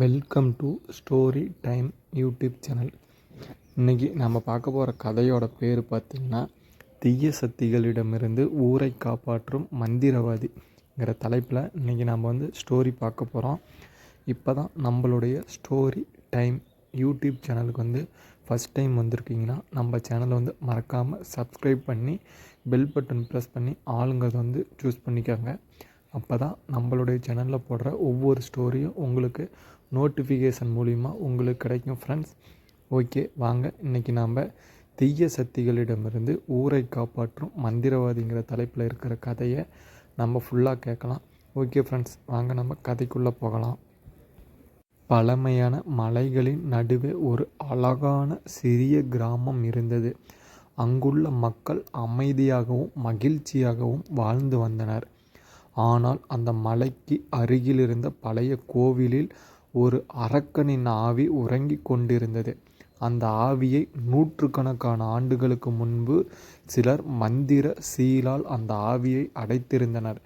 Welcome to story time YouTube channel. இன்றைக்கி நம்ம பார்க்க போகிற கதையோட பேர் பார்த்திங்கன்னா தீய சக்திகளிடமிருந்து ஊரை காப்பாற்றும் மந்திரவாதிங்கிற தலைப்பில் இன்றைக்கி நம்ம ஸ்டோரி பார்க்க போகிறோம். இப்போ தான் நம்மளுடைய ஸ்டோரி டைம் யூடியூப் சேனலுக்கு ஃபஸ்ட் டைம் வந்திருக்கீங்கன்னா நம்ம சேனலை மறக்காமல் சப்ஸ்கிரைப் பண்ணி பெல் பட்டன் ப்ரெஸ் பண்ணி ஆளுங்கிறத சூஸ் பண்ணிக்கோங்க. அப்போ தான் நம்மளுடைய சேனலில் போடுற ஒவ்வொரு ஸ்டோரியும் உங்களுக்கு நோட்டிஃபிகேஷன் மூலிமா உங்களுக்கு கிடைக்கும் ஃப்ரெண்ட்ஸ். ஓகே, வாங்க இன்றைக்கி நாம் தீய சக்திகளிடமிருந்து ஊரை காப்பாற்றும் மந்திரவாதிங்கிற தலைப்பில் இருக்கிற கதையை நம்ம ஃபுல்லாக கேட்கலாம். ஓகே ஃப்ரெண்ட்ஸ், வாங்க நம்ம கதைக்குள்ளே போகலாம். பழமையான மலைகளின் நடுவே ஒரு அழகான சிறிய கிராமம் இருந்தது. அங்குள்ள மக்கள் அமைதியாகவும் மகிழ்ச்சியாகவும் வாழ்ந்து வந்தனர். ஆனால் அந்த மலைக்கு அருகில் இருந்த பழைய கோவிலில் ஒரு அரக்கனின் ஆவி உறங்கிக் கொண்டிருந்தது. அந்த ஆவியை நூற்றுக்கணக்கான ஆண்டுகளுக்கு முன்பு சிலர் மந்திர சீலால் அந்த ஆவியை அடைத்திருந்தனர்.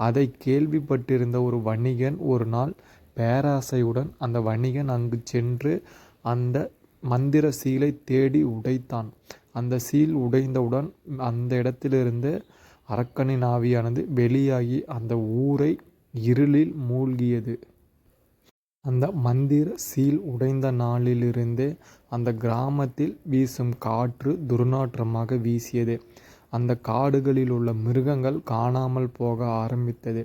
அதை கேள்விப்பட்டிருந்த ஒரு வணிகன் ஒரு நாள் பேராசையுடன் அந்த வணிகன் அங்கு சென்று அந்த மந்திர சீலை தேடி உடைத்தான். அந்த சீல் உடைந்தவுடன் அந்த இடத்திலிருந்து அரக்கனின் ஆவியானது வெளியாகி அந்த ஊரை இருளில் மூழ்கியது. அந்த மந்திர சீல் உடைந்த நாளிலிருந்தே அந்த கிராமத்தில் வீசும் காற்று துர்நாற்றமாக வீசியது. அந்த காடுகளில் உள்ள மிருகங்கள் காணாமல் போக ஆரம்பித்தது.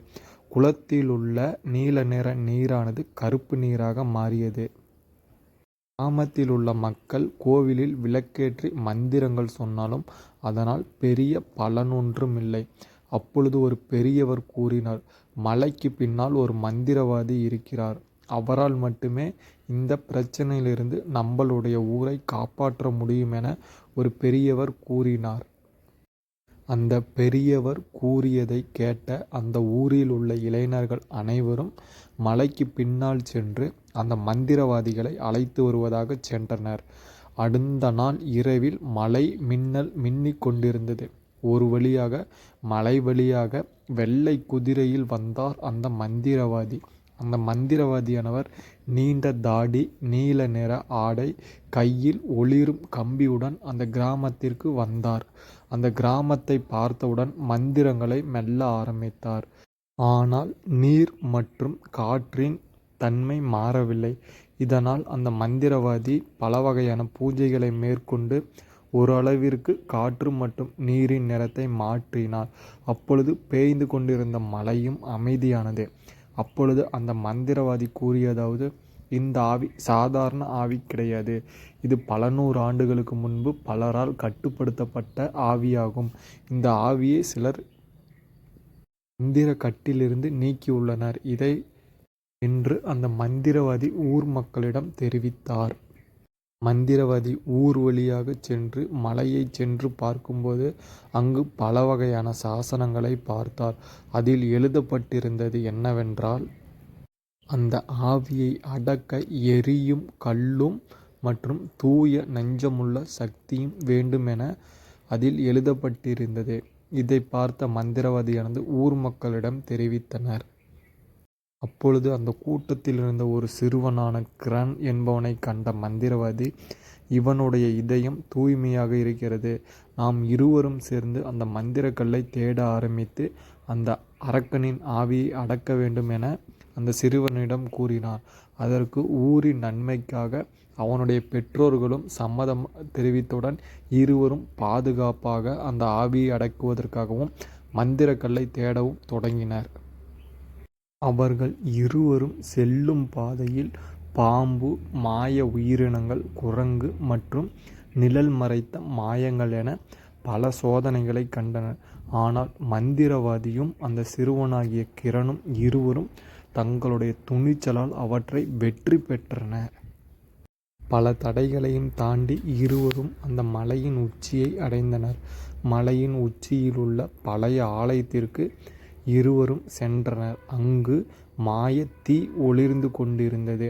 குளத்தில் உள்ள நீல நிற நீரானது கருப்பு நீராக மாறியது. கிராமத்தில் உள்ள மக்கள் கோவிலில் விளக்கேற்றி மந்திரங்கள் சொன்னாலும் அதனால் பெரிய பலனொன்றும் இல்லை. அப்பொழுது ஒரு பெரியவர் கூறினார், மலைக்கு பின்னால் ஒரு மந்திரவாதி இருக்கிறார். அவரால் மட்டுமே இந்த பிரச்சனையிலிருந்து நம்மளுடைய ஊரை காப்பாற்ற முடியும் என ஒரு பெரியவர் கூறினார். அந்த பெரியவர் கூறியதை கேட்ட அந்த ஊரில் உள்ள இளைஞர்கள் அனைவரும் மலைக்கு பின்னால் சென்று அந்த மந்திரவாதிகளை அழைத்து வருவதாக சென்றனர். அடுத்த நாள் இரவில் மலை மின்னல் மின்னிக் கொண்டிருந்தது. ஒரு வழியாக மலை வழியாக வெள்ளை குதிரையில் வந்தார் அந்த மந்திரவாதி. அந்த மந்திரவாதியானவர் நீண்ட தாடி, நீல நிற ஆடை, கையில் ஒளிரும் கம்பியுடன் அந்த கிராமத்திற்கு வந்தார். அந்த கிராமத்தை பார்த்தவுடன் மந்திரங்களை மெல்ல ஆரம்பித்தார். ஆனால் நீர் மற்றும் காற்றின் தன்மை மாறவில்லை. இதனால் அந்த மந்திரவாதி பல வகையான பூஜைகளை மேற்கொண்டு ஓரளவிற்கு காற்று மற்றும் நீரின் நிறத்தை மாற்றினார். அப்பொழுது பேய்ந்து கொண்டிருந்த மழையும் அமைதியானது. அப்பொழுது அந்த மந்திரவாதி கூறியதாவது, இந்த ஆவி சாதாரண ஆவி கிடையாது. இது பல நூறு ஆண்டுகளுக்கு முன்பு பலரால் கட்டுப்படுத்தப்பட்ட ஆவியாகும். இந்த ஆவியை சிலர் மந்திர கட்டிலிருந்து நீக்கியுள்ளனர். இதை என்று அந்த மந்திரவாதி ஊர் மக்களிடம் தெரிவித்தார். மந்திரவாதி ஊர் வழியாக சென்று மலையை சென்று பார்க்கும்போது அங்கு பல வகையான சாசனங்களை பார்த்தார். அதில் எழுதப்பட்டிருந்தது என்னவென்றால், அந்த ஆவியை அடக்க எரியும் கல்லும் மற்றும் தூய நெஞ்சமுள்ள சக்தியும் வேண்டுமென அதில் எழுதப்பட்டிருந்தது. இதை பார்த்த மந்திரவாதியானது ஊர் மக்களிடம் தெரிவித்தனர். அப்பொழுது அந்த கூட்டத்தில் இருந்த ஒரு சிறுவனான கிரண் என்பவனை கண்ட மந்திரவாதி, இவனுடைய இதயம் தூய்மையாக இருக்கிறது. நாம் இருவரும் சேர்ந்து அந்த மந்திரக்கல்லை தேட ஆரம்பித்து அந்த அரக்கனின் ஆவியை அடக்க வேண்டும் என அந்த சிறுவனிடம் கூறினார். அதற்கு ஊரின் நன்மைக்காக அவனுடைய பெற்றோர்களும் சம்மதம் தெரிவித்தவுடன் இருவரும் பாதுகாப்பாக அந்த ஆவியை அடக்குவதற்காகவும் மந்திரக்கல்லை தேடவும் தொடங்கினர். அவர்கள் இருவரும் செல்லும் பாதையில் பாம்பு, மாய உயிரினங்கள், குரங்கு மற்றும் நிழல் மறைத்த மாயங்கள் என பல சோதனைகளை கண்டனர். ஆனால் மந்திரவாதியும் அந்த சிறுவனாகிய கிரணும் இருவரும் தங்களுடைய துணிச்சலால் அவற்றை வெற்றி பெற்றனர். பல தடைகளையும் தாண்டி இருவரும் அந்த மலையின் உச்சியை அடைந்தனர். மலையின் உச்சியில் உள்ள பழைய ஆலயத்திற்கு இருவரும் சென்றனர். அங்கு மாய தீ ஒளிர்ந்து கொண்டிருந்தது.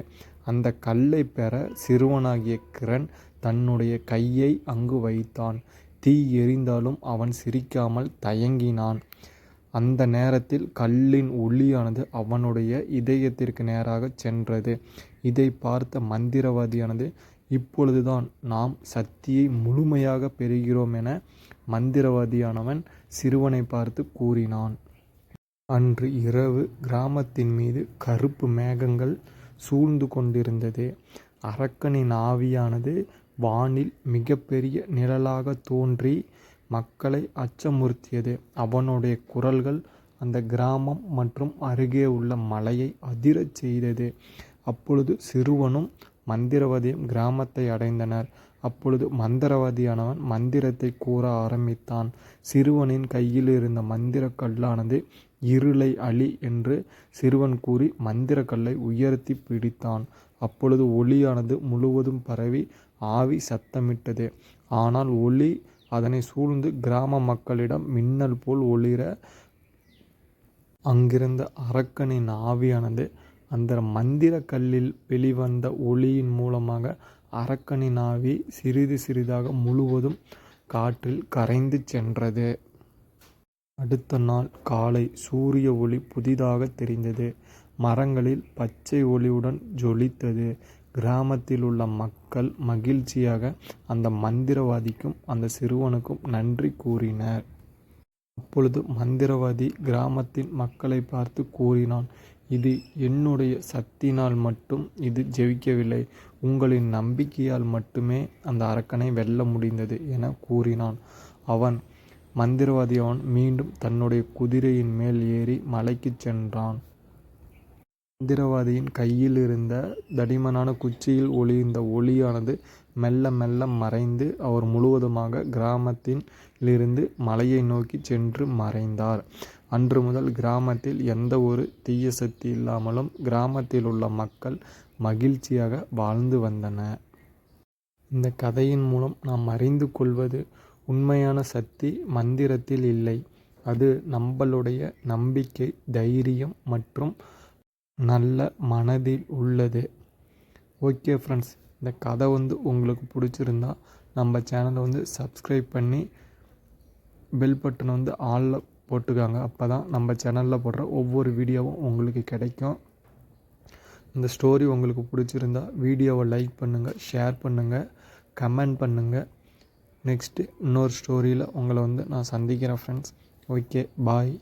அந்த கல்லை பெற சிறுவனாகிய கிரண் தன்னுடைய கையை அங்கு வைத்தான். தீ எரிந்தாலும் அவன் சிரிக்காமல் தயங்கினான். அந்த நேரத்தில் கல்லின் ஒளியானது அவனுடைய இதயத்திற்கு நேராக சென்றது. இதை பார்த்த மந்திரவாதியானது, இப்பொழுதுதான் நாம் சக்தியை முழுமையாக பெறுகிறோம் என மந்திரவாதியானவன் சிறுவனை பார்த்து கூறினான். அன்று இரவு கிராமத்தின் மீது கருப்பு மேகங்கள் சூழ்ந்து கொண்டிருந்தது. அரக்கனின் ஆவியானது வானில் மிகப்பெரிய நிழலாக தோன்றி மக்களை அச்சமுறுத்தியது. அவனுடைய குரல்கள் அந்த கிராமம் மற்றும் அருகே உள்ள மலையை அதிரச் செய்தது. அப்பொழுது சிறுவனும் மந்திரவாதியும் கிராமத்தை அடைந்தனர். அப்பொழுது மந்திரவாதியானவன் மந்திரத்தை கூற ஆரம்பித்தான். சிறுவனின் கையில் இருந்த மந்திர கல்லானது இருளை அழி என்று சிறுவன் கூறி மந்திர கல்லை உயர்த்தி பிடித்தான். அப்பொழுது ஒளியானது முழுவதும் பரவி ஆவி சத்தமிட்டது. ஆனால் ஒளி அதனை சூழ்ந்து கிராம மக்களிடம் மின்னல் போல் ஒளிர, அங்கிருந்த அரக்கனின் ஆவியானது அந்த மந்திர கல்லில் வெளிவந்த ஒளியின் மூலமாக அரக்கனின் ஆவி சிறிது சிறிதாக முழுவதும் காற்றில் கரைந்து சென்றது. அடுத்த நாள் காலை சூரிய ஒளி புதிதாக தெரிந்தது. மரங்களில் பச்சை ஒளியுடன் ஜொலித்தது. கிராமத்தில் உள்ள மக்கள் மகிழ்ச்சியாக அந்த மந்திரவாதிக்கும் அந்த சிறுவனுக்கும் நன்றி கூறினர். அப்பொழுது மந்திரவாதி கிராமத்தின் மக்களை பார்த்து கூறினான், இது என்னுடைய சக்தியினால் மட்டும் இது ஜெயிக்கவில்லை, உங்களின் நம்பிக்கையால் மட்டுமே அந்த அரக்கனை வெல்ல முடிந்தது என கூறினான். மந்திரவாதி மீண்டும் தன்னுடைய குதிரையின் மேல் ஏறி மலைக்கு சென்றான். மந்திரவாதியின் கையில் இருந்த தடிமனான குச்சியில் ஒளிர்ந்த ஒளியானது மெல்ல மெல்ல மறைந்து அவர் முழுவதுமாக கிராமத்திலிருந்து மலையை நோக்கி சென்று மறைந்தார். அன்று முதல் கிராமத்தில் எந்த ஒரு தீய சக்தி இல்லாமலும் கிராமத்தில் உள்ள மக்கள் மகிழ்ச்சியாக வாழ்ந்து வந்தனர். இந்த கதையின் மூலம் நாம் அறிந்து கொள்வது, உண்மையான சக்தி மந்திரத்தில் இல்லை, அது நம்மளுடைய நம்பிக்கை, தைரியம் மற்றும் நல்ல மனதில் உள்ளது. ஓகே ஃப்ரெண்ட்ஸ், இந்த கதை உங்களுக்கு பிடிச்சிருந்தா நம்ம சேனலை சப்ஸ்கிரைப் பண்ணி பெல் பட்டனை ஆலில் போட்டுக்காங்க. அப்போ தான் நம்ம சேனலில் போடுற ஒவ்வொரு வீடியோவும் உங்களுக்கு கிடைக்கும். இந்த ஸ்டோரி உங்களுக்கு பிடிச்சிருந்தா வீடியோவை லைக் பண்ணுங்கள், ஷேர் பண்ணுங்கள், கமெண்ட் பண்ணுங்கள். நெக்ஸ்ட்டு இன்னொரு ஸ்டோரியில் உங்களை நான் சந்திக்கிறேன் ஃப்ரெண்ட்ஸ். ஓகே, பாய்.